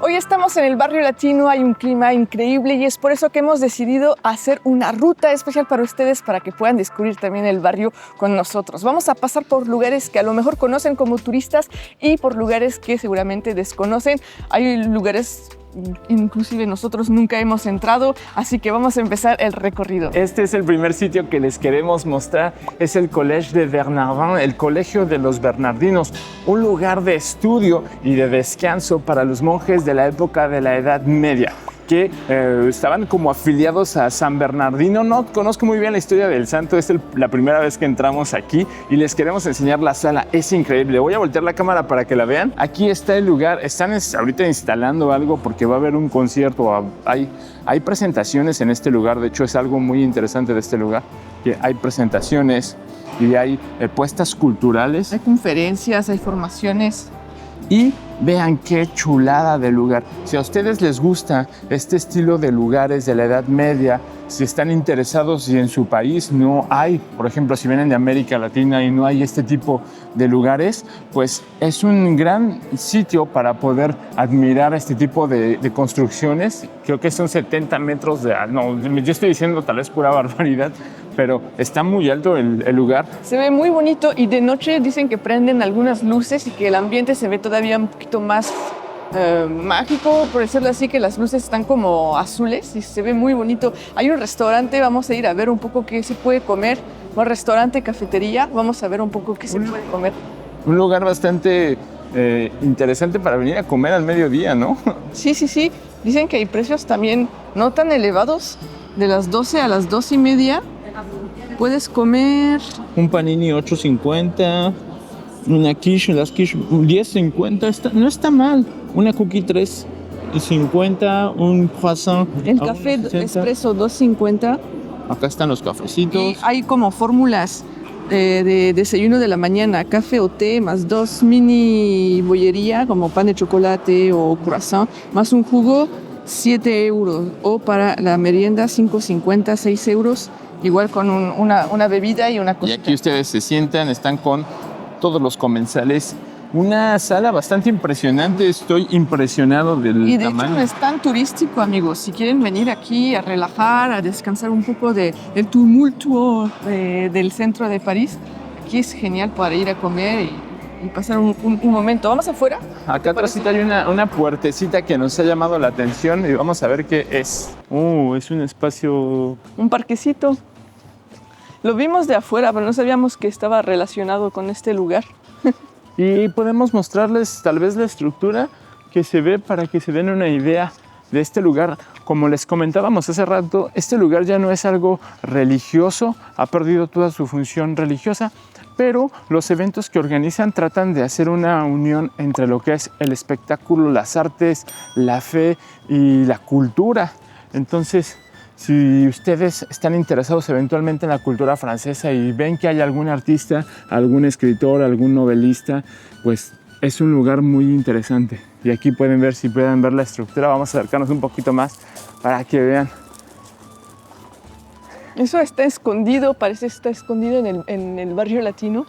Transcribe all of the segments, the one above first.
Hoy estamos en el barrio latino, hay un clima increíble y es por eso que hemos decidido hacer una ruta especial para ustedes para que puedan descubrir también el barrio con nosotros. Vamos a pasar por lugares que a lo mejor conocen como turistas y por lugares que seguramente desconocen. Hay lugares inclusive nosotros nunca hemos entrado, así que vamos a empezar el recorrido. Este es el primer sitio que les queremos mostrar, es el Collège de Bernardin, el Colegio de los Bernardinos, un lugar de estudio y de descanso para los monjes de la época de la Edad Media, que estaban como afiliados a San Bernardino. No conozco muy bien la historia del santo, es la primera vez que entramos aquí y les queremos enseñar la sala, es increíble. Voy a voltear la cámara para que la vean. Aquí está el lugar, están ahorita instalando algo porque va a haber un concierto, hay presentaciones en este lugar, de hecho es algo muy interesante de este lugar, que hay presentaciones y hay puestas culturales. Hay conferencias, hay formaciones. Y vean qué chulada de lugar. Si a ustedes les gusta este estilo de lugares de la Edad Media, si están interesados y en su país no hay, por ejemplo, si vienen de América Latina y no hay este tipo de lugares, pues es un gran sitio para poder admirar este tipo de construcciones. Creo que son 70 metros de... No, yo estoy diciendo tal vez pura barbaridad, pero está muy alto el lugar. Se ve muy bonito y de noche dicen que prenden algunas luces y que el ambiente se ve todavía un poquito más mágico, por decirlo así, que las luces están como azules y se ve muy bonito. Hay un restaurante, vamos a ir a ver un poco qué se puede comer. Un restaurante, cafetería, vamos a ver un poco qué se puede comer. Un lugar bastante interesante para venir a comer al mediodía, ¿no? Sí. Dicen que hay precios también no tan elevados. De las 12 a las 2:30 puedes comer un panini 8.50, una quiche, las quiche 10.50, no está mal. Una cookie 3.50, un croissant. El café expreso 2.50. Acá están los cafecitos. Y hay como fórmulas de desayuno de la mañana, café o té, más 2 mini bollería, como pan de chocolate o croissant, más un jugo, 7 euros. O para la merienda, 5.50, 6 euros. Igual con una bebida y una cosita. Y aquí ustedes se sientan, están con todos los comensales. Una sala bastante impresionante, estoy impresionado del tamaño. Y de hecho no es tan turístico, amigos. Si quieren venir aquí a relajar, a descansar un poco del tumulto del centro de París, aquí es genial para ir a comer y pasar un momento. ¿Vamos afuera? Acá atrás hay una puertecita que nos ha llamado la atención y vamos a ver qué es. Es un espacio... Un parquecito. Lo vimos de afuera, pero no sabíamos que estaba relacionado con este lugar. Y podemos mostrarles tal vez la estructura que se ve para que se den una idea de este lugar. Como les comentábamos hace rato, este lugar ya no es algo religioso, ha perdido toda su función religiosa, pero los eventos que organizan tratan de hacer una unión entre lo que es el espectáculo, las artes, la fe y la cultura. Entonces, si ustedes están interesados eventualmente en la cultura francesa y ven que hay algún artista, algún escritor, algún novelista, pues es un lugar muy interesante. Y aquí pueden ver, si pueden ver la estructura, vamos a acercarnos un poquito más para que vean. Eso está escondido, parece que está escondido en el barrio latino.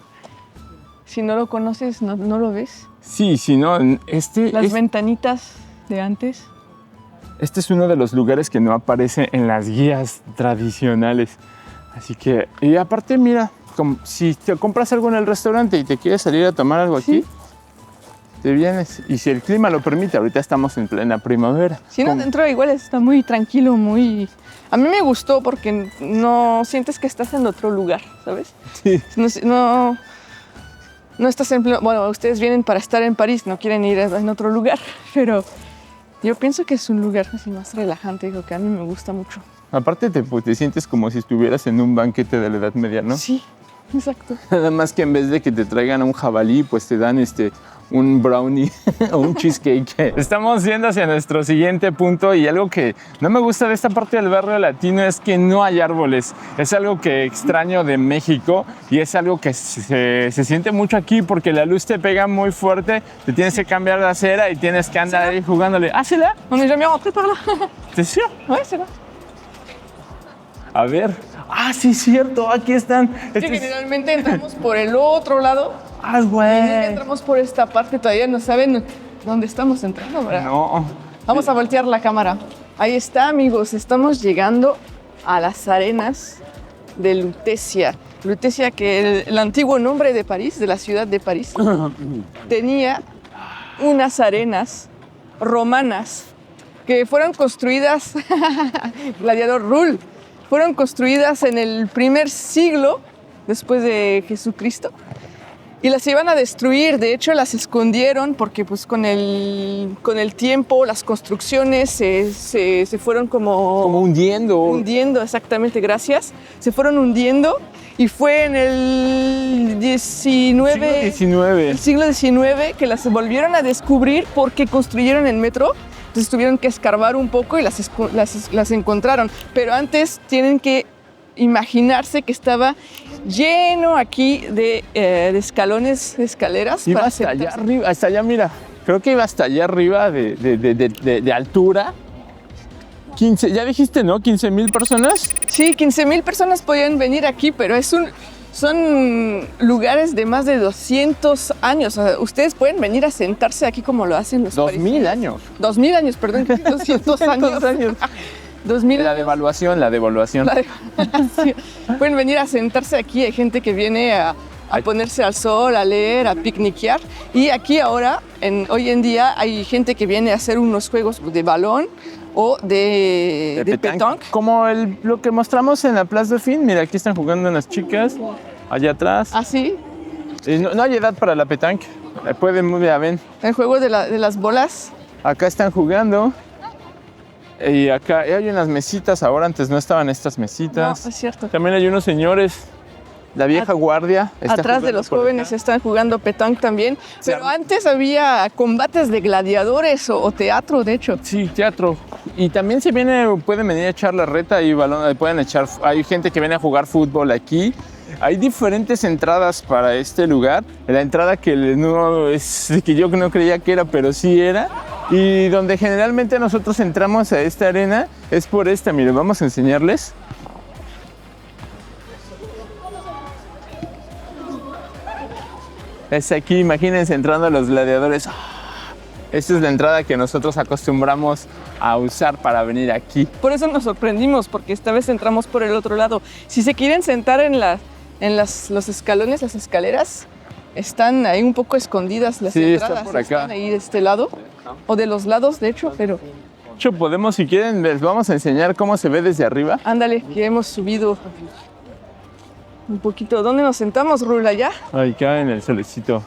Si no lo conoces, no lo ves. Sí, si no, Las ventanitas de antes. Este es uno de los lugares que no aparece en las guías tradicionales. Así que, y aparte, mira, si te compras algo en el restaurante y te quieres salir a tomar algo aquí, te vienes. Y si el clima lo permite, ahorita estamos en plena primavera. Si no, dentro igual está muy tranquilo, muy... A mí me gustó porque no sientes que estás en otro lugar, ¿sabes? Sí. No estás en pleno... Bueno, ustedes vienen para estar en París, no quieren ir en otro lugar, pero... Yo pienso que es un lugar así más relajante, digo, que a mí me gusta mucho. Aparte te sientes como si estuvieras en un banquete de la Edad Media, ¿no? Sí, exacto. Nada más que en vez de que te traigan a un jabalí, pues te dan un brownie o un cheesecake. Estamos yendo hacia nuestro siguiente punto y algo que no me gusta de esta parte del barrio latino es que no hay árboles. Es algo que extraño de México y es algo que se siente mucho aquí porque la luz te pega muy fuerte, te tienes que cambiar de acera y tienes que andar ahí jugándole. Ah, c'est là? On n'est jamais rentré par là. ¿T'es sûr? Ouais, c'est là. A ver. Ah, sí, cierto, aquí están. Sí, generalmente entramos por el otro lado. Ah, güey. Entramos por esta parte, todavía no saben. ¿Dónde estamos entrando, verdad? No. Vamos a voltear la cámara. Ahí está, amigos. Estamos llegando a las arenas de Lutecia. Lutecia, que el antiguo nombre de París, de la ciudad de París, tenía unas arenas romanas que fueron construidas, Gladiador Rule, fueron construidas en el primer siglo después de Jesucristo. Y las iban a destruir, de hecho las escondieron porque pues con el tiempo las construcciones se fueron Como hundiendo. hundiendo, exactamente, gracias. Se fueron hundiendo y fue en el el siglo XIX que las volvieron a descubrir porque construyeron el metro. Entonces tuvieron que escarbar un poco y las encontraron. Pero antes tienen que imaginarse que estaba lleno aquí de escalones, de escaleras. Iba para hasta allá sentarse. arriba, hasta allá, mira. Creo que iba hasta allá arriba de altura. 15, ya dijiste, ¿no? 15,000 personas. Sí, 15,000 personas podían venir aquí, pero son lugares de más de 200 años. O sea, ustedes pueden venir a sentarse aquí como lo hacen los 2,000 años. 2,000 años, perdón, 200 años. 2000 La devaluación. Sí. Pueden venir a sentarse aquí. Hay gente que viene a ponerse al sol, a leer, a picniquear. Y aquí ahora, hoy en día, hay gente que viene a hacer unos juegos de balón o de pétanque. Como lo que mostramos en la Place Dauphine. Mira, aquí están jugando unas chicas. Allá atrás. ¿Ah, sí? No hay edad para la pétanque. Pueden, ya ven. El juego de las bolas. Acá están jugando. Y acá hay unas mesitas. Ahora antes no estaban estas mesitas. No, es cierto. También hay unos señores. La vieja guardia. Está Atrás de jugando los por jóvenes acá. están jugando pétanque también. Sí. Pero antes había combates de gladiadores o teatro, de hecho. Sí, teatro. Y también pueden venir a echar la reta y balón, hay gente que viene a jugar fútbol aquí. Hay diferentes entradas para este lugar. La entrada que yo no creía que era, pero sí era. Y donde generalmente nosotros entramos a esta arena es por esta. Miren, vamos a enseñarles. Es aquí, imagínense entrando a los gladiadores. Esta es la entrada que nosotros acostumbramos a usar para venir aquí. Por eso nos sorprendimos, porque esta vez entramos por el otro lado. Si se quieren sentar en los escalones, las escaleras, están ahí un poco escondidas las Sí, entradas. está por acá. Están ahí de este lado, o de los lados, de hecho, pero De hecho, podemos, si quieren, les vamos a enseñar cómo se ve desde arriba. ándale, que hemos subido un poquito. ¿Dónde nos sentamos, Rula? ¿Ya? Acá en el solecito.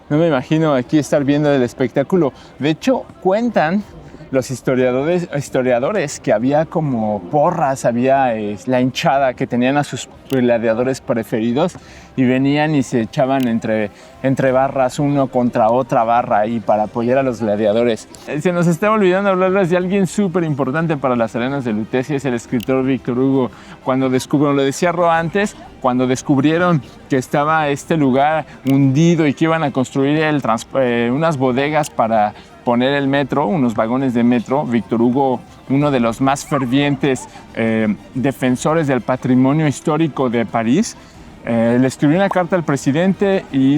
No me imagino aquí estar viendo el espectáculo. De hecho, cuentan los historiadores que había como porras, había la hinchada que tenían a sus gladiadores preferidos y venían y se echaban entre barras uno contra otra barra ahí para apoyar a los gladiadores. Se nos está olvidando hablarles de alguien súper importante para las arenas de Lutecia, es el escritor Víctor Hugo. Cuando lo decía Ro antes, cuando descubrieron que estaba este lugar hundido y que iban a construir unas bodegas para poner el metro, unos vagones de metro, Víctor Hugo, uno de los más fervientes defensores del patrimonio histórico de París, le escribió una carta al presidente y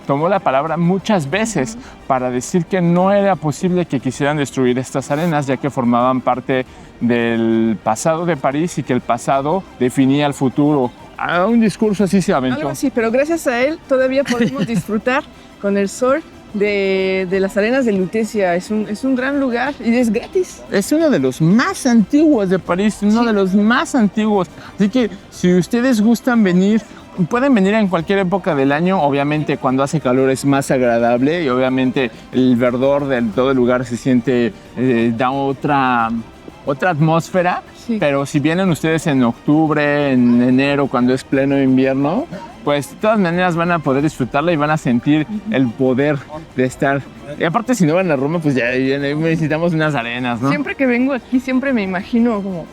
tomó la palabra muchas veces para decir que no era posible que quisieran destruir estas arenas, ya que formaban parte del pasado de París y que el pasado definía el futuro. Un discurso así se aventó. Algo así, pero gracias a él todavía podemos disfrutar con el sol de las arenas de Lutecia. Es un gran lugar y es gratis. Es uno de los más antiguos de París, uno de los más antiguos. Así que si ustedes gustan venir, pueden venir en cualquier época del año. Obviamente cuando hace calor es más agradable y obviamente el verdor de todo el lugar se siente, da otra atmósfera. Sí. Pero si vienen ustedes en octubre, en enero, cuando es pleno invierno, pues de todas maneras van a poder disfrutarla y van a sentir el poder de estar. Y aparte, si no van a Roma, pues ya necesitamos unas arenas, ¿no? Siempre que vengo aquí, siempre me imagino como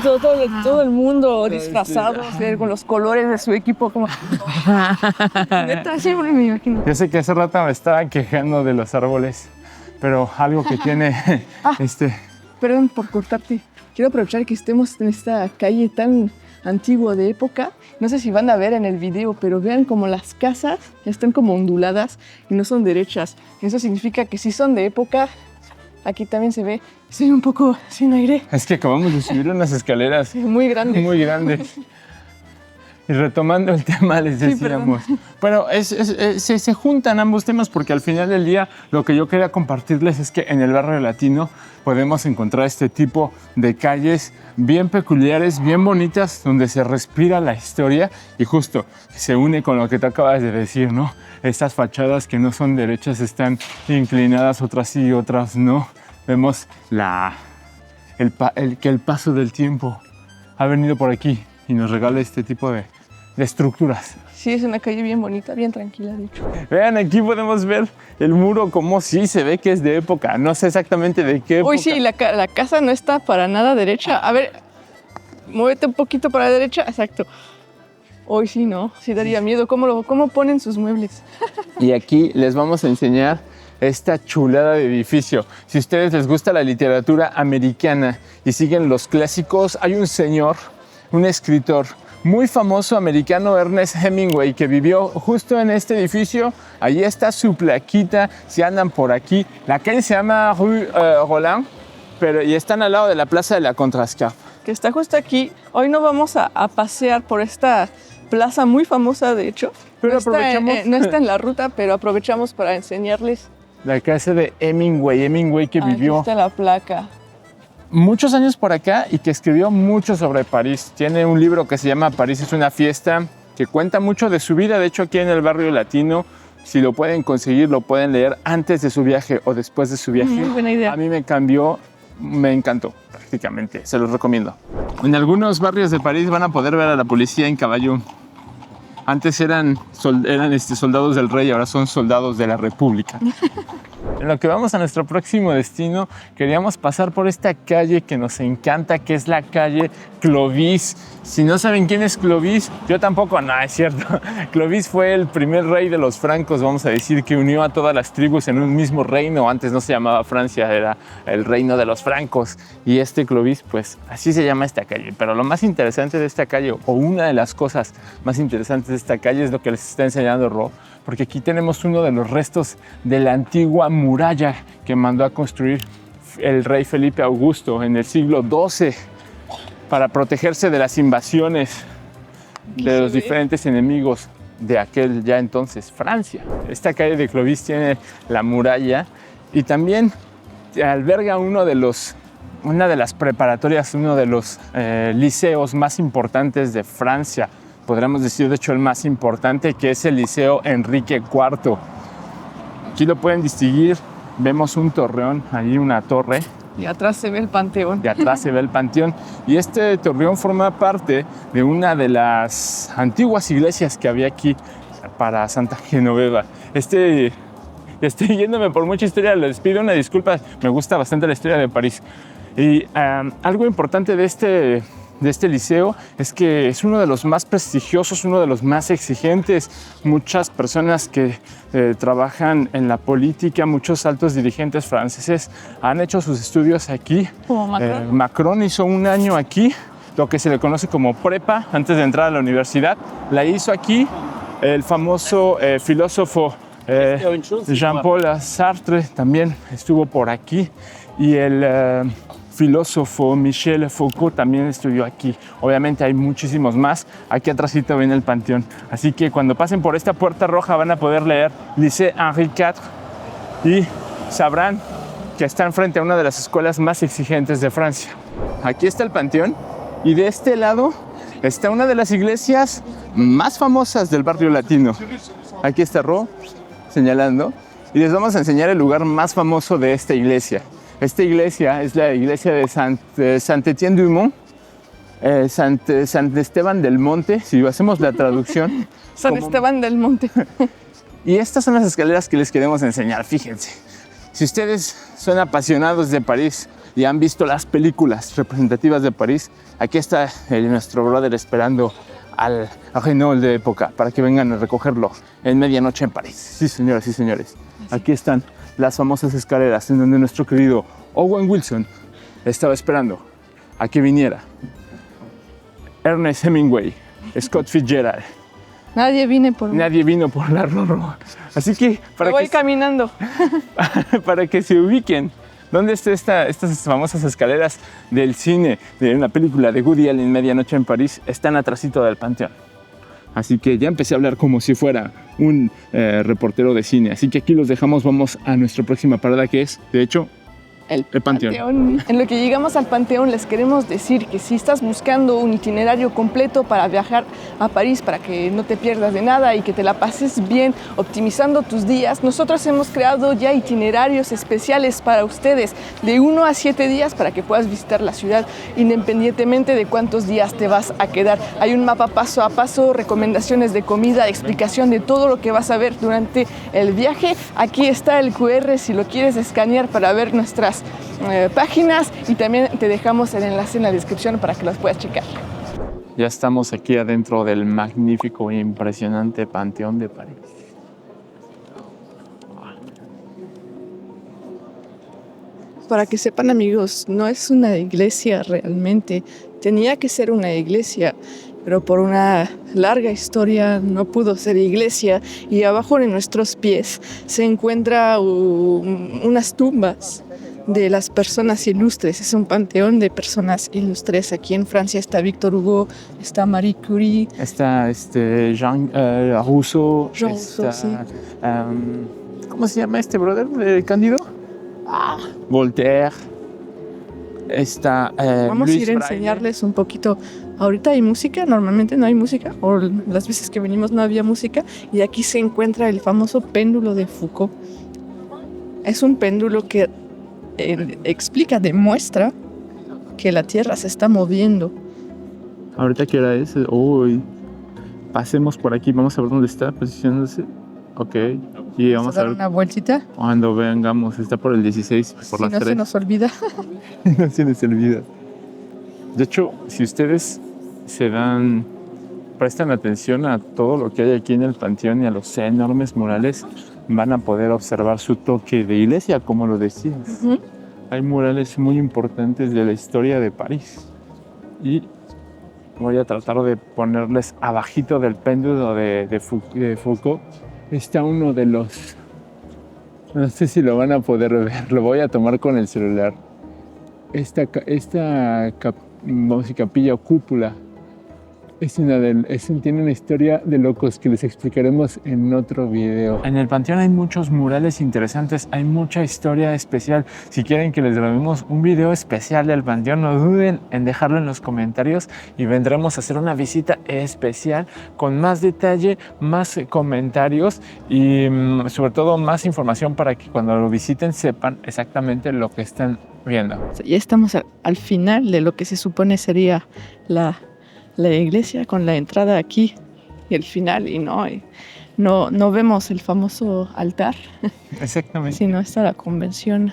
todo el mundo disfrazado, con los colores de su equipo, como neta, siempre me imagino. Yo sé que hace rato me estaba quejando de los árboles, pero algo que tiene Perdón por cortarte. Quiero aprovechar que estemos en esta calle tan antiguo de época. No sé si van a ver en el video, pero vean como las casas están como onduladas y no son derechas. Eso significa que sí son de época. Aquí también se ve, estoy un poco sin aire. Es que acabamos de subir unas escaleras Muy grandes. muy grandes. Y retomando el tema, les decíamos. Pero se juntan ambos temas porque al final del día lo que yo quería compartirles es que en el barrio latino podemos encontrar este tipo de calles bien peculiares, bien bonitas, donde se respira la historia y justo se une con lo que tú acabas de decir, ¿no? Estas fachadas que no son derechas están inclinadas, otras sí, otras no. Vemos que el paso del tiempo ha venido por aquí y nos regala este tipo de estructuras. Sí, es una calle bien bonita, bien tranquila, de hecho. Vean, aquí podemos ver el muro como sí se ve que es de época. No sé exactamente de qué época. Uy, sí, la casa no está para nada derecha. A ver, muévete un poquito para la derecha. Exacto. Hoy sí, ¿no? Sí daría miedo. ¿Cómo ponen sus muebles? Y aquí les vamos a enseñar esta chulada de edificio. Si a ustedes les gusta la literatura americana y siguen los clásicos, hay un señor, un escritor muy famoso americano, Ernest Hemingway, que vivió justo en este edificio. Allí está su plaquita, si andan por aquí. La calle se llama Rue Roland, y están al lado de la Plaza de la Contrescarpe. Que está justo aquí. Hoy no vamos a pasear por esta plaza muy famosa, de hecho. Pero no aprovechamos. No está en la ruta, pero aprovechamos para enseñarles. La casa de Hemingway que vivió Aquí está la placa. muchos años por acá y que escribió mucho sobre París. Tiene un libro que se llama París es una fiesta, que cuenta mucho de su vida. De hecho, aquí en el barrio latino, si lo pueden conseguir, lo pueden leer antes de su viaje o después de su viaje. Muy buena idea. A mí me encantó prácticamente, se los recomiendo. En algunos barrios de París van a poder ver a la policía en caballo. Antes eran soldados del rey, ahora son soldados de la república. En lo que vamos a nuestro próximo destino, queríamos pasar por esta calle que nos encanta, que es la calle Clovis. Si no saben quién es Clovis, yo tampoco, no, es cierto. Clovis fue el primer rey de los francos, vamos a decir, que unió a todas las tribus en un mismo reino. Antes no se llamaba Francia, era el reino de los francos. Y este Clovis, pues así se llama esta calle. Pero lo más interesante de esta calle, o una de las cosas más interesantes de esta calle, es lo que les está enseñando Ro, porque aquí tenemos uno de los restos de la antigua muralla que mandó a construir el rey Felipe Augusto en el siglo XII para protegerse de las invasiones de los diferentes enemigos de aquel ya entonces Francia. Esta calle de Clovis tiene la muralla y también alberga una de las preparatorias, uno de los liceos más importantes de Francia. Podríamos decir, de hecho, el más importante, que es el Liceo Enrique IV. Aquí lo pueden distinguir, vemos un torreón, ahí una torre. Y atrás se ve el panteón. De atrás se ve el panteón. Y este torreón forma parte de una de las antiguas iglesias que había aquí para Santa Genoveva. Estoy yéndome por mucha historia, les pido una disculpa, me gusta bastante la historia de París. Y algo importante de este liceo es que es uno de los más prestigiosos, uno de los más exigentes. Muchas personas que trabajan en la política, muchos altos dirigentes franceses han hecho sus estudios aquí. Como Macron. Macron hizo un año aquí, lo que se le conoce como prepa, antes de entrar a la universidad. La hizo aquí el famoso filósofo Jean-Paul Sartre, también estuvo por aquí. Y el filósofo Michel Foucault también estudió aquí. Obviamente hay muchísimos más. Aquí atrásito viene el panteón. Así que cuando pasen por esta puerta roja van a poder leer Lycée Henri IV y sabrán que están frente a una de las escuelas más exigentes de Francia. Aquí está el panteón y de este lado está una de las iglesias más famosas del barrio latino. Aquí está Ro señalando y les vamos a enseñar el lugar más famoso de esta iglesia. Esta iglesia es la iglesia de Saint-Étienne-du-Mont, Sant Esteban del Monte, si hacemos la traducción. San Esteban del Monte. Y estas son las escaleras que les queremos enseñar, fíjense. Si ustedes son apasionados de París y han visto las películas representativas de París, aquí está nuestro brother esperando al Renault de época para que vengan a recogerlo en medianoche en París. Sí, señoras y señores, aquí están las famosas escaleras en donde nuestro querido Owen Wilson estaba esperando a que viniera Ernest Hemingway, Scott Fitzgerald. Nadie vino por... Nadie vino por la Rorro. Así que Me voy caminando. para que se ubiquen, ¿dónde está estas famosas escaleras del cine de una película de Woody Allen, Medianoche en París? Están atrásito del Panteón. Así que ya empecé a hablar como si fuera un reportero de cine. Así que aquí los dejamos, vamos a nuestra próxima parada, que es, de hecho, el Panteón. En lo que llegamos al Panteón, les queremos decir que si estás buscando un itinerario completo para viajar a París, para que no te pierdas de nada y que te la pases bien optimizando tus días, nosotros hemos creado ya itinerarios especiales para ustedes de 1 a 7 días para que puedas visitar la ciudad independientemente de cuántos días te vas a quedar. Hay un mapa paso a paso, recomendaciones de comida, explicación de todo lo que vas a ver durante el viaje. Aquí está el QR si lo quieres escanear para ver nuestras páginas, y también te dejamos el enlace en la descripción para que los puedas checar. Ya estamos aquí adentro del magnífico e impresionante Panteón de París. Para que sepan, amigos, no es una iglesia realmente. Tenía que ser una iglesia, pero por una larga historia no pudo ser iglesia, y abajo de nuestros pies se encuentran unas tumbas de las personas ilustres. Es un panteón de personas ilustres. Aquí en Francia está Victor Hugo, está Marie Curie, Está Jean Rousseau. Jean está, Rousseau, sí. ¿Cómo se llama este brother de Cándido? Voltaire. Está Vamos Luis a ir a Braille. enseñarles un poquito. Ahorita hay música, normalmente no hay música, o las veces que venimos no había música, y aquí se encuentra el famoso péndulo de Foucault. Es un péndulo que demuestra que la Tierra se está moviendo. ¿Ahorita qué hora es? Uy. Pasemos por aquí, vamos a ver dónde está posicionándose. Ok. Y vamos a dar ver una vueltita. cuando vengamos. Está por el 16, por Si las no 3. se nos olvida. No se les olvida. De hecho, si ustedes prestan atención a todo lo que hay aquí en el Panteón y a los enormes murales, van a poder observar su toque de iglesia, como lo decías. Uh-huh. Hay murales muy importantes de la historia de París. Y voy a tratar de ponerles abajito del péndulo de Foucault. Está uno de los... No sé si lo van a poder ver, lo voy a tomar con el celular. Esta capilla o cúpula tiene una historia de locos que les explicaremos en otro video. En el Panteón hay muchos murales interesantes, hay mucha historia especial. Si quieren que les grabemos un video especial del Panteón, no duden en dejarlo en los comentarios y vendremos a hacer una visita especial con más detalle, más comentarios y sobre todo más información para que cuando lo visiten sepan exactamente lo que están viendo. Ya estamos al final de lo que se supone sería la iglesia, con la entrada aquí y el final, y no vemos el famoso altar. Exactamente. Sino está la Convención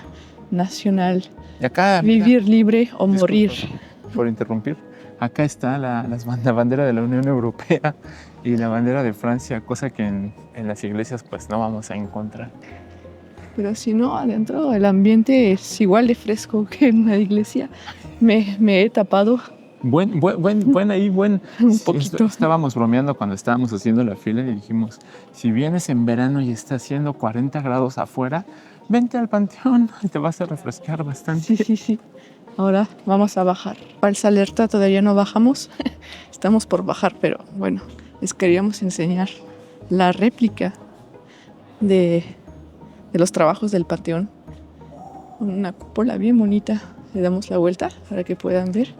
Nacional. Y acá, Vivir libre o disculpa morir. por interrumpir. Acá está la bandera de la Unión Europea y la bandera de Francia, cosa que en las iglesias pues no vamos a encontrar. Pero si no, adentro el ambiente es igual de fresco que en una iglesia. Me he tapado. Buen ahí. Un poquito. Estábamos bromeando cuando estábamos haciendo la fila y dijimos, si vienes en verano y está haciendo 40 grados afuera, vente al Panteón y te vas a refrescar bastante. Sí. Ahora vamos a bajar. Falsa alerta, todavía no bajamos. Estamos por bajar, pero bueno, les queríamos enseñar la réplica de los trabajos del Panteón. Una cúpula bien bonita. Le damos la vuelta para que puedan ver.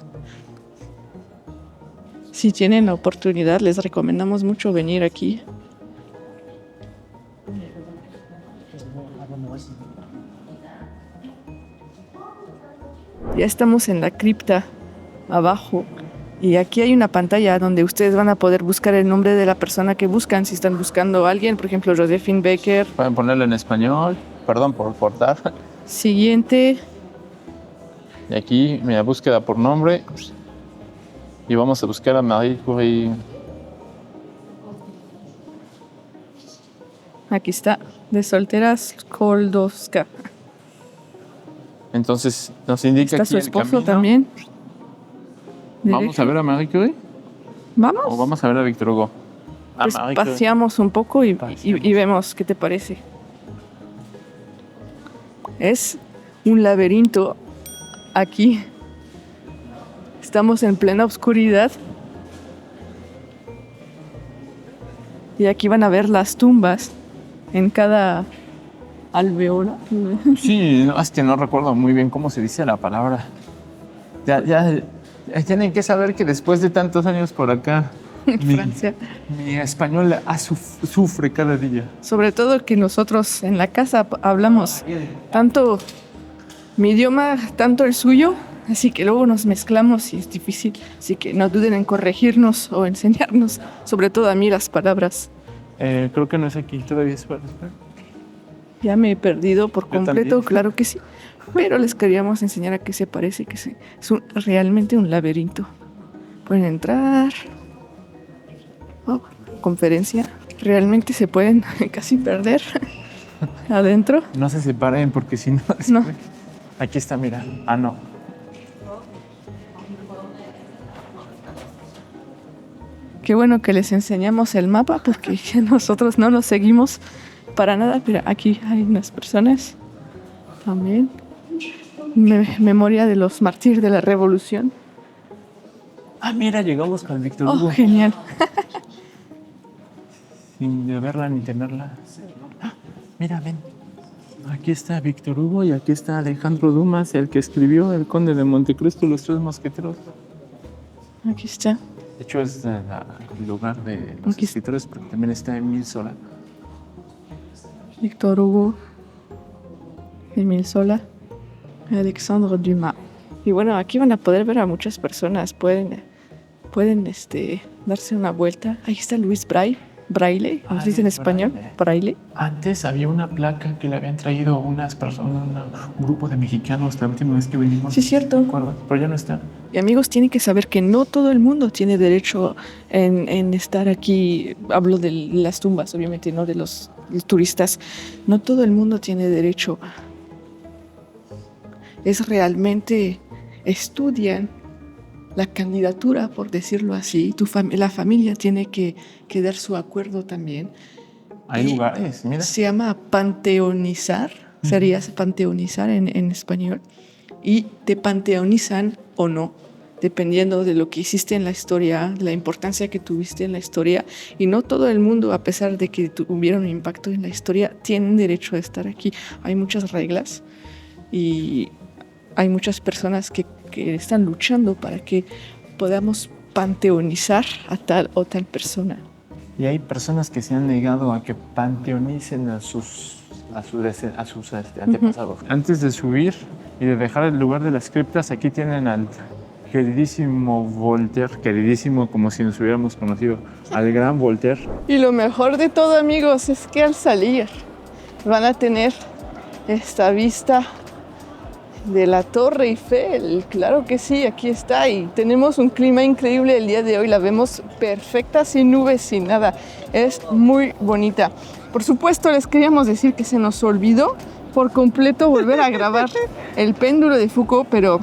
Si tienen la oportunidad, les recomendamos mucho venir aquí. Ya estamos en la cripta abajo, y aquí hay una pantalla donde ustedes van a poder buscar el nombre de la persona que buscan. Si están buscando a alguien, por ejemplo, Josephine Baker. Pueden ponerlo en español, perdón por cortar. Siguiente. Y aquí, mira, búsqueda por nombre. Y vamos a buscar a Marie Curie. Aquí está, de solteras Skoldowska. Entonces nos indica Está aquí su el esposo camino. también. Vamos a ver a Marie Curie. ¿Vamos? O vamos a ver a Víctor Hugo. Pues Ay, paseamos un poco y Paseamos. vemos qué te parece. Es un laberinto aquí. Estamos en plena oscuridad. Y aquí van a ver las tumbas en cada alveola. Sí, no, es que no recuerdo muy bien cómo se dice la palabra. Ya tienen que saber que después de tantos años por acá, Francia. mi español sufre cada día. Sobre todo que nosotros en la casa hablamos tanto mi idioma, tanto el suyo, así que luego nos mezclamos y es difícil. Así que no duden en corregirnos o enseñarnos, sobre todo a mí, las palabras. Creo que no es aquí, todavía es para esperar. Ya me he perdido por Yo completo, también. claro que sí. Pero les queríamos enseñar a qué se parece, es realmente un laberinto. Pueden entrar. Oh, conferencia. Realmente se pueden casi perder adentro. No se separen porque si no... No. Aquí está, mira. Ah, no. Qué bueno que les enseñamos el mapa porque nosotros no lo seguimos para nada. Pero aquí hay unas personas también. Memoria de los mártires de la revolución. Ah, mira, llegamos con Víctor Oh, Hugo. genial. Sin verla ni tenerla. Ah, mira, ven. Aquí está Víctor Hugo y aquí está Alejandro Dumas, el que escribió El Conde de Montecristo y los Tres Mosqueteros. Aquí está. De hecho, es el lugar de los Aquí escritores, porque también está Emile Zola. Victor Hugo, Émile Zola, Alexandre Dumas. Y bueno, aquí van a poder ver a muchas personas. Pueden darse una vuelta. Ahí está Luis Braille, ¿cómo se dice en español? Braille. Antes había una placa que le habían traído unas personas, un grupo de mexicanos la última vez que vinimos. Sí, es cierto. ¿Te acuerdas? Pero ya no está. Y amigos, tienen que saber que no todo el mundo tiene derecho en estar aquí. Hablo de las tumbas, obviamente, no de los turistas. No todo el mundo tiene derecho. Es realmente estudian la candidatura, por decirlo así. La familia tiene que dar su acuerdo también. Hay Y lugares, mira. se llama panteonizar, sería panteonizar en español. Y te panteonizan o no, dependiendo de lo que hiciste en la historia, la importancia que tuviste en la historia. Y no todo el mundo, a pesar de que tuvieron un impacto en la historia, tienen derecho a estar aquí. Hay muchas reglas y hay muchas personas que están luchando para que podamos panteonizar a tal o tal persona. Y hay personas que se han negado a que panteonicen a sus antepasados. Antes de subir y de dejar el lugar de las criptas, aquí tienen al queridísimo Voltaire, queridísimo como si nos hubiéramos conocido, al gran Voltaire. Y lo mejor de todo, amigos, es que al salir van a tener esta vista de la Torre Eiffel. Claro que sí, aquí está. Y tenemos un clima increíble el día de hoy. La vemos perfecta, sin nubes, sin nada. Es muy bonita. Por supuesto, les queríamos decir que se nos olvidó por completo volver a grabar el péndulo de Foucault, pero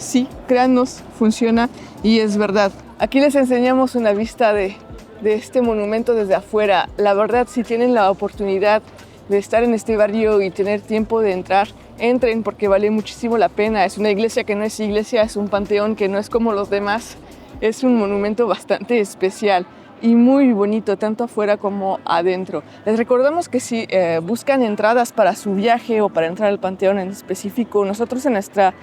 sí, créannos, funciona y es verdad. Aquí les enseñamos una vista de este monumento desde afuera. La verdad, si tienen la oportunidad de estar en este barrio y tener tiempo de entrar, entren porque vale muchísimo la pena. Es una iglesia que no es iglesia, es un panteón que no es como los demás. Es un monumento bastante especial y muy bonito, tanto afuera como adentro. Les recordamos que si buscan entradas para su viaje o para entrar al panteón en específico, nosotros en nuestra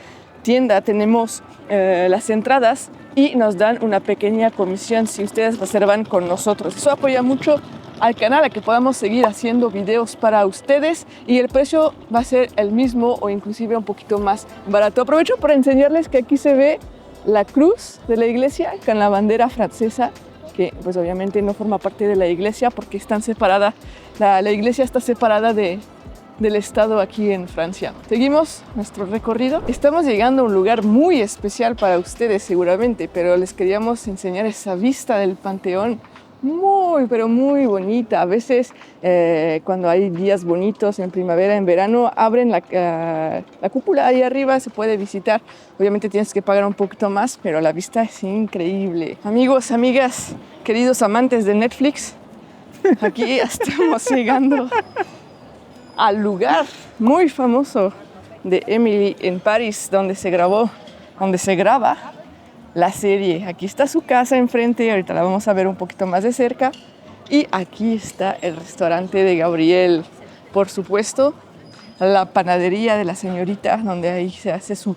tienda tenemos las entradas y nos dan una pequeña comisión si ustedes reservan con nosotros. Eso apoya mucho al canal, a que podamos seguir haciendo videos para ustedes y el precio va a ser el mismo o inclusive un poquito más barato. Aprovecho para enseñarles que aquí se ve la cruz de la iglesia con la bandera francesa, que pues obviamente no forma parte de la iglesia porque están separadas, la iglesia está separada del estado aquí en Francia. Seguimos nuestro recorrido. Estamos llegando a un lugar muy especial para ustedes seguramente, pero les queríamos enseñar esa vista del Panteón muy, pero muy bonita. A veces, cuando hay días bonitos en primavera, en verano, abren la cúpula ahí arriba, se puede visitar. Obviamente tienes que pagar un poquito más, pero la vista es increíble. Amigos, amigas, queridos amantes de Netflix, aquí estamos llegando al lugar muy famoso de Emily en París, donde se graba la serie. Aquí está su casa enfrente, ahorita la vamos a ver un poquito más de cerca. Y aquí está el restaurante de Gabriel. Por supuesto, la panadería de la señorita, donde ahí se hace su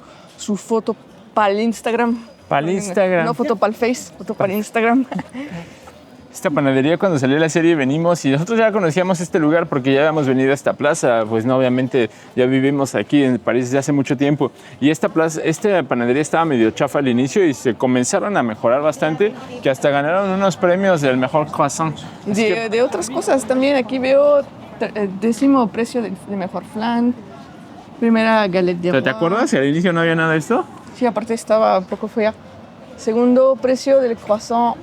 foto para el Instagram. Para el Instagram. No foto para el Face, foto para el Instagram. Esta panadería, cuando salió la serie, venimos y nosotros ya conocíamos este lugar porque ya habíamos venido a esta plaza. Pues no, obviamente ya vivimos aquí en París desde hace mucho tiempo. Y esta panadería estaba medio chafa al inicio y se comenzaron a mejorar bastante, que hasta ganaron unos premios del mejor croissant. De otras cosas también, aquí veo 10º precio de mejor flan, primera galette de ¿Te acuerdas si al inicio no había nada de esto? Sí, aparte estaba un poco fea. Segundo precio del croissant.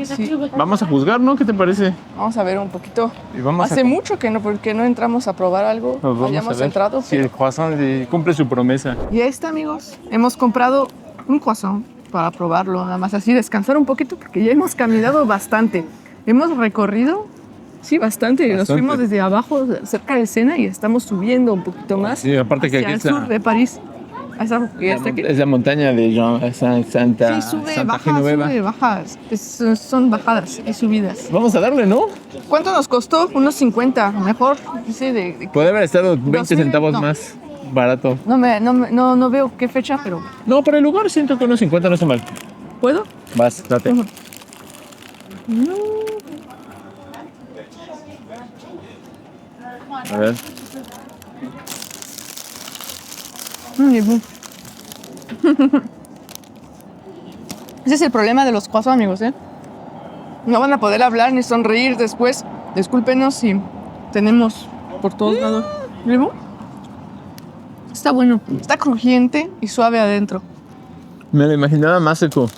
Sí. Vamos a juzgar, ¿no? ¿Qué te parece? Vamos a ver un poquito. Y vamos Hace mucho que no entramos a probar algo. Vamos Habíamos a ver entrado. si el croissant cumple su promesa. Y ahí está, amigos. Hemos comprado un croissant para probarlo, nada más así, descansar un poquito porque ya hemos caminado bastante. Hemos recorrido, sí, bastante. Nos fuimos desde abajo, cerca del Sena, y estamos subiendo un poquito más. Sí, aparte que hacia aquí el está sur de París. Aquí. Es la montaña de Santa, Sí, sube, Santa baja, Genoveva. sube, baja. Son bajadas y subidas. Vamos a darle, ¿no? ¿Cuánto nos costó? Unos 50, mejor. Dice Puede haber estado 20 2000, centavos no. más barato. No veo qué fecha, pero No, para el lugar siento que unos 50 no está mal. ¿puedo? Vas, date. A ver. Ese es el problema de los croissants, amigos, ¿eh? No van a poder hablar ni sonreír después. Discúlpenos si tenemos por todos lados. ¿Limón? Está bueno. Está crujiente y suave adentro. Me lo imaginaba más seco.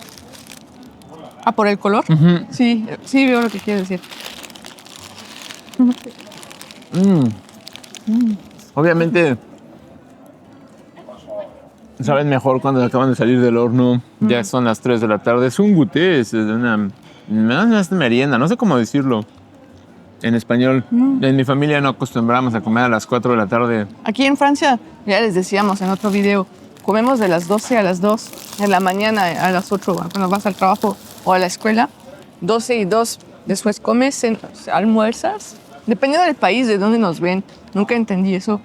Ah, ¿por el color? Ujú. Sí, veo lo que quiere decir. Obviamente saben mejor cuando acaban de salir del horno. Ya son las 3 de la tarde. Es un goûter, es una merienda, no sé cómo decirlo en español. En mi familia no acostumbramos a comer a las 4 de la tarde. Aquí en Francia, ya les decíamos en otro video, comemos de las 12 a las 2, en la mañana a las 8 cuando vas al trabajo o a la escuela, 12 y 2, después comes, almuerzas. Dependiendo del país, de dónde nos ven, nunca entendí eso,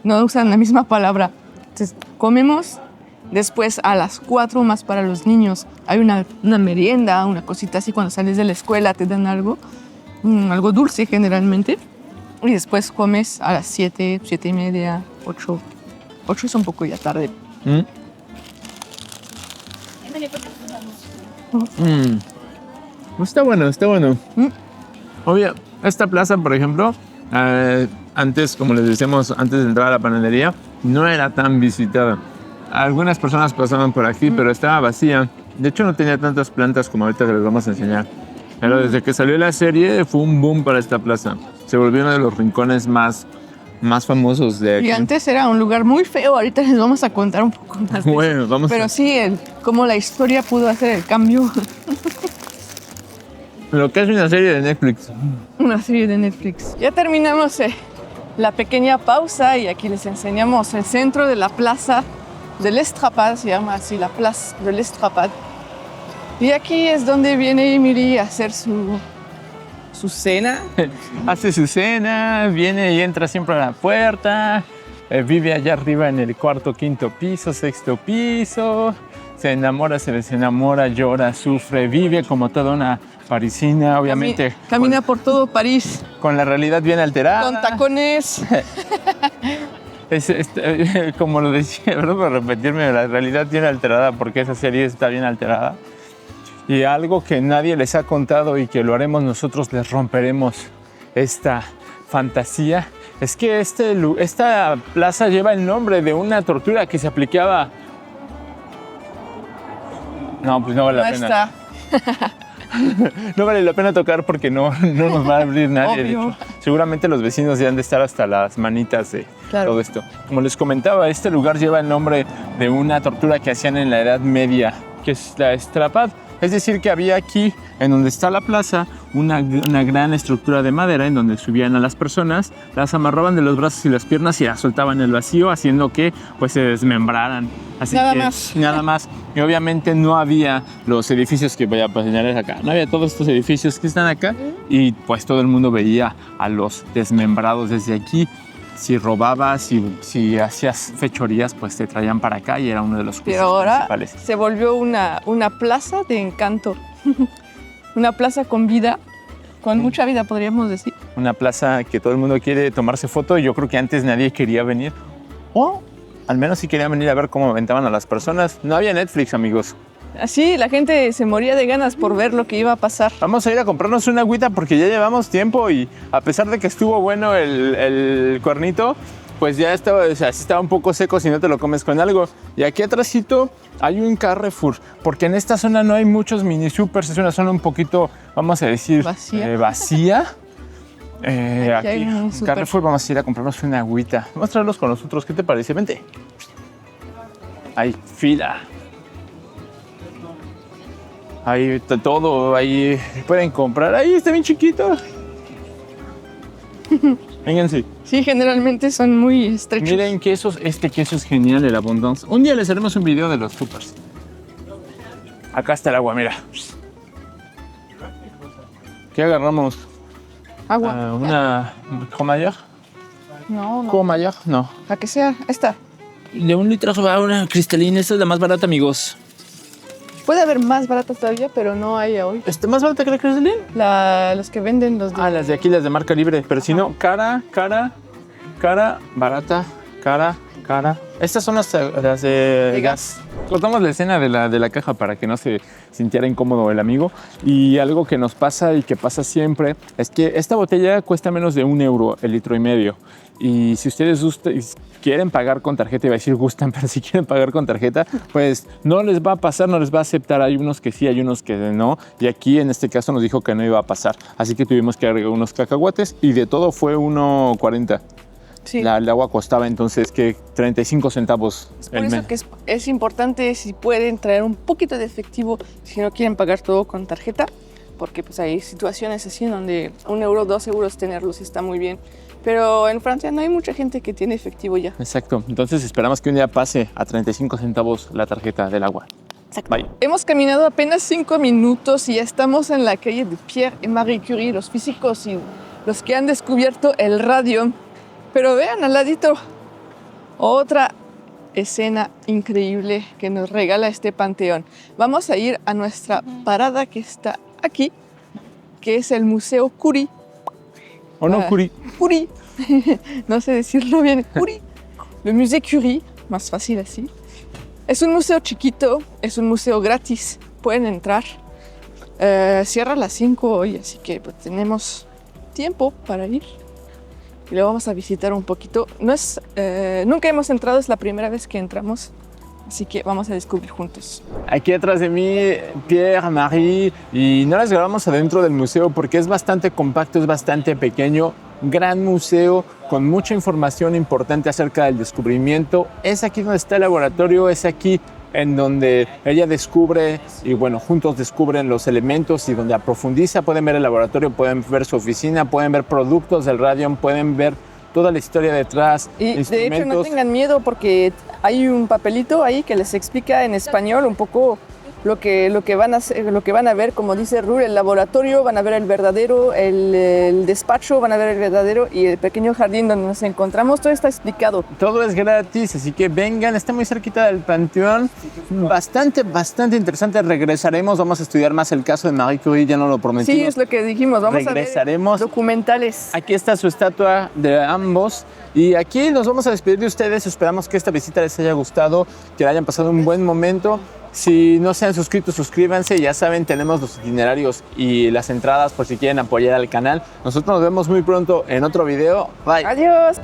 no usan la misma palabra. Entonces, comemos, después a las 4 más para los niños, hay una merienda, una cosita así, cuando sales de la escuela te dan algo dulce generalmente, y después comes a las 7, 7 y media, 8. 8 es un poco ya tarde. Está bueno, está bueno. Obvio, esta plaza, por ejemplo, antes, como les decíamos, antes de entrar a la panadería, no era tan visitada. Algunas personas pasaban por aquí, pero estaba vacía. De hecho, no tenía tantas plantas como ahorita que les vamos a enseñar. Pero desde que salió la serie, fue un boom para esta plaza. Se volvió uno de los rincones más famosos de aquí. Y antes era un lugar muy feo, ahorita les vamos a contar un poco más de Bueno, eso. vamos Pero a... sí, cómo la historia pudo hacer el cambio. Lo que es una serie de Netflix. Una serie de Netflix. Ya terminamos la pequeña pausa y aquí les enseñamos el centro de la plaza de l'Estrapade, se llama así, la Place de l'Estrapade. Y aquí es donde viene Emily a hacer su cena. Hace su cena, viene y entra siempre a la puerta, vive allá arriba en el cuarto, quinto piso, sexto piso, se enamora, se desenamora, llora, sufre, vive como toda una parisina, obviamente. Camina por todo París. Con la realidad bien alterada. Con tacones. Como lo decía, ¿verdad? Por repetirme, la realidad bien alterada, porque esa serie está bien alterada. Y algo que nadie les ha contado y que lo haremos nosotros, les romperemos esta fantasía, es que esta plaza lleva el nombre de una tortura que se aplicaba... No, pues no vale la pena. Está. no vale la pena tocar porque no nos va a abrir nadie. De hecho, seguramente los vecinos ya han de estar hasta las manitas de todo esto. Como les comentaba, este lugar lleva el nombre de una tortura que hacían en la Edad Media, que es la estrapad. Es decir, que había aquí, en donde está la plaza, una gran estructura de madera en donde subían a las personas, las amarraban de los brazos y las piernas y las soltaban en el vacío, haciendo que pues, se desmembraran. Así nada más. Y obviamente no había los edificios que voy a señalar acá. No había todos estos edificios que están acá y pues todo el mundo veía a los desmembrados desde aquí. Si robabas, si hacías fechorías, pues te traían para acá y era uno de los juicios principales. Se volvió una plaza de encanto. Una plaza con vida, con mucha vida, podríamos decir. Una plaza que todo el mundo quiere tomarse foto. Yo creo que antes nadie quería venir. O al menos sí querían venir a ver cómo aventaban a las personas. No había Netflix, amigos. Así, la gente se moría de ganas por ver lo que iba a pasar. Vamos a ir a comprarnos una agüita porque ya llevamos tiempo y a pesar de que estuvo bueno el cuernito, pues ya estaba, o sea, sí estaba un poco seco si no te lo comes con algo. Y aquí atrásito hay un Carrefour, porque en esta zona no hay muchos mini supers, es una zona un poquito, vamos a decir, vacía. Aquí en Carrefour vamos a ir a comprarnos una agüita. Vamos a traerlos con nosotros, ¿qué te parece? Vente. Hay fila. Ahí todo, ahí pueden comprar. Ahí está bien chiquito. Vénganse. Sí, generalmente son muy estrechos. Miren quesos, este queso es genial, el Abundance. Un día les haremos un video de los supers. Acá está el agua, mira. ¿Qué agarramos? Agua. ¿Una Comayer? No. ¿Comayer? No. La que sea, esta. De 1 litro va una cristalina, esta es la más barata, amigos. Puede haber más baratas todavía, pero no hay hoy. ¿Más barata que la cristalina? Los que venden los de... las de aquí, las de marca libre. Pero si no, cara, barata, cara. Estas son las de gas. Cortamos la escena de la caja para que no se sintiera incómodo el amigo. Y algo que nos pasa y que pasa siempre es que esta botella cuesta menos de €1 el litro y medio. Y si ustedes quieren pagar con tarjeta, iba a decir gustan, pero si quieren pagar con tarjeta, pues no les va a pasar, no les va a aceptar. Hay unos que sí, hay unos que no. Y aquí en este caso nos dijo que no iba a pasar. Así que tuvimos que agregar unos cacahuates y de todo fue $1.40. Sí. El agua costaba entonces que 35 centavos. Por eso que es importante si pueden traer un poquito de efectivo si no quieren pagar todo con tarjeta, porque pues hay situaciones así en donde €1, €2 tenerlos está muy bien. Pero en Francia no hay mucha gente que tiene efectivo ya. Exacto. Entonces esperamos que un día pase a 35 centavos la tarjeta del agua. Exacto. Bye. Hemos caminado apenas 5 minutos y ya estamos en la calle de Pierre y Marie Curie, los físicos y los que han descubierto el radio. Pero vean al ladito otra escena increíble que nos regala este panteón. Vamos a ir a nuestra parada que está aquí, que es el Museo Curie. ¿O no, Curie? Curie. No sé decirlo bien. Curie. Le Musée Curie, más fácil así. Es un museo chiquito, es un museo gratis. Pueden entrar. Cierra a las 5 hoy, así que pues, tenemos tiempo para ir. Y lo vamos a visitar un poquito. Nunca hemos entrado, es la primera vez que entramos. Así que vamos a descubrir juntos. Aquí atrás de mí, Pierre, Marie, y no las grabamos adentro del museo porque es bastante compacto, es bastante pequeño. Gran museo con mucha información importante acerca del descubrimiento. Es aquí donde está el laboratorio, es aquí en donde ella descubre y bueno, juntos descubren los elementos y donde profundiza. Pueden ver el laboratorio, pueden ver su oficina, pueden ver productos del Radium, pueden ver toda la historia detrás. Y de hecho no tengan miedo porque hay un papelito ahí que les explica en español un poco lo que van a hacer, lo que van a ver, como dice Rul, el laboratorio, van a ver el verdadero, el despacho, van a ver el verdadero y el pequeño jardín donde nos encontramos, todo está explicado. Todo es gratis, así que vengan, está muy cerquita del panteón, bastante interesante. Regresaremos, vamos a estudiar más el caso de Marie Curie, ya no lo prometimos. Sí, es lo que dijimos, vamos a ver documentales. Aquí está su estatua de ambos y aquí nos vamos a despedir de ustedes. Esperamos que esta visita les haya gustado, que hayan pasado un buen momento. Si no se han suscrito, suscríbanse. Ya saben, tenemos los itinerarios y las entradas por si quieren apoyar al canal. Nosotros nos vemos muy pronto en otro video. Bye. Adiós.